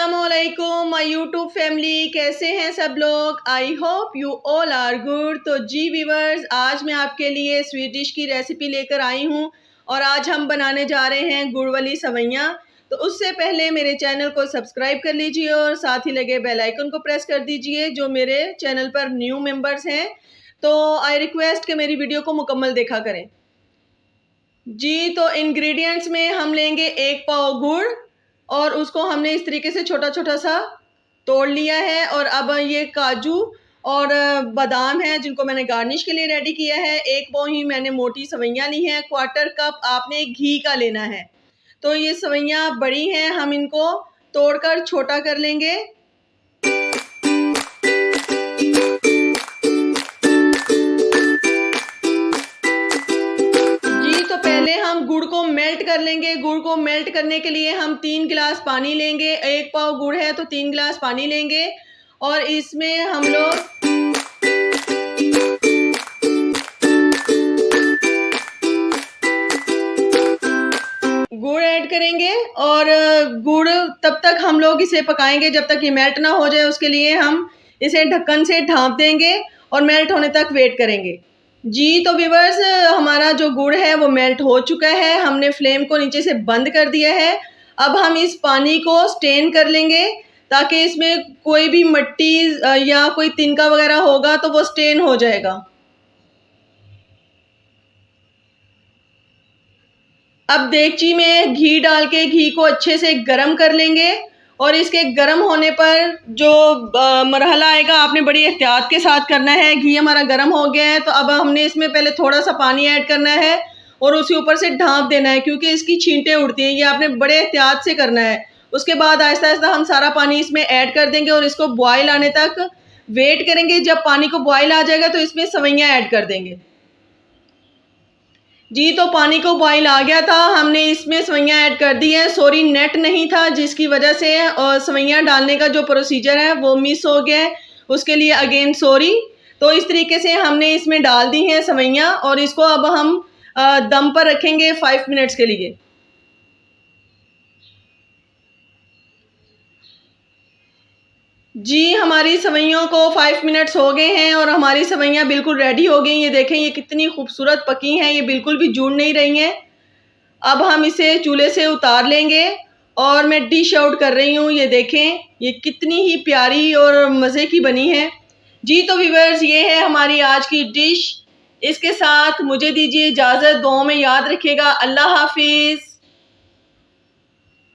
अस्सलामुअलैकुम my YouTube family, कैसे हैं सब लोग। I hope you all are good. तो जी व्यूअर्स, आज मैं आपके लिए स्वीट डिश की रेसिपी लेकर आई हूं और आज हम बनाने जा रहे हैं गुड़ वाली सवैयाँ। तो उससे पहले मेरे चैनल को सब्सक्राइब कर लीजिए और साथ ही लगे बेल आइकन को प्रेस कर दीजिए। जो मेरे चैनल पर न्यू मेंबर्स हैं तो आई रिक्वेस्ट कि मेरी वीडियो को मुकम्मल देखा करें। जी, तो इंग्रेडिएंट्स में हम लेंगे 1 पाव गुड़ और उसको हमने इस तरीके से छोटा छोटा सा तोड़ लिया है। और अब ये काजू और बादाम है जिनको मैंने गार्निश के लिए रेडी किया है। 1 पाव ही मैंने मोटी सवैयाँ ली हैं। 1/4 कप आपने घी का लेना है। तो ये सवैयाँ बड़ी हैं, हम इनको तोड़कर छोटा कर लेंगे। पहले हम गुड़ को मेल्ट कर लेंगे। गुड़ को मेल्ट करने के लिए हम 3 गिलास पानी लेंगे। 1 पाव गुड़ है तो 3 गिलास पानी लेंगे और इसमें हम लोग गुड़ ऐड करेंगे। और गुड़ तब तक हम लोग इसे पकाएंगे जब तक ये मेल्ट ना हो जाए। उसके लिए हम इसे ढक्कन से ढाँप देंगे और मेल्ट होने तक वेट करेंगे। जी, तो व्यूअर्स, हमारा जो गुड़ है वो मेल्ट हो चुका है। हमने फ्लेम को नीचे से बंद कर दिया है। अब हम इस पानी को स्टेन कर लेंगे ताकि इसमें कोई भी मिट्टी या कोई तिनका वगैरह होगा तो वो स्टेन हो जाएगा। अब देगची में घी डाल के घी को अच्छे से गरम कर लेंगे और इसके गरम होने पर जो मरहला आएगा आपने बड़ी एहतियात के साथ करना है। घी हमारा गरम हो गया है तो अब हमने इसमें पहले थोड़ा सा पानी ऐड करना है और उसके ऊपर से ढाँप देना है क्योंकि इसकी छींटें उड़ती हैं। ये आपने बड़े एहतियात से करना है। उसके बाद आहिस्ता आहिस्ता हम सारा पानी इसमें ऐड कर देंगे और इसको बॉयल आने तक वेट करेंगे। जब पानी को बॉयल आ जाएगा तो इसमें सवैयाँ ऐड कर देंगे। जी, तो पानी को बॉईल आ गया था, हमने इसमें सवैयाँ ऐड कर दी हैं। सॉरी, नेट नहीं था जिसकी वजह से सवैयाँ डालने का जो प्रोसीजर है वो मिस हो गया है। उसके लिए अगेन सॉरी। तो इस तरीके से हमने इसमें डाल दी हैं सवैयाँ और इसको अब हम दम पर रखेंगे 5 मिनट्स के लिए। जी, हमारी सवैयों को 5 मिनट्स हो गए हैं और हमारी सवैयाँ बिल्कुल रेडी हो गई। ये देखें, ये कितनी खूबसूरत पकी हैं, ये बिल्कुल भी जुड़ नहीं रही हैं। अब हम इसे चूल्हे से उतार लेंगे और मैं डिश आउट कर रही हूँ। ये देखें, ये कितनी ही प्यारी और मज़े की बनी है। जी, तो व्यूअर्स, ये है हमारी आज की डिश। इसके साथ मुझे दीजिए इजाज़त। दुआओं में याद रखिएगा। अल्लाह हाफिज़।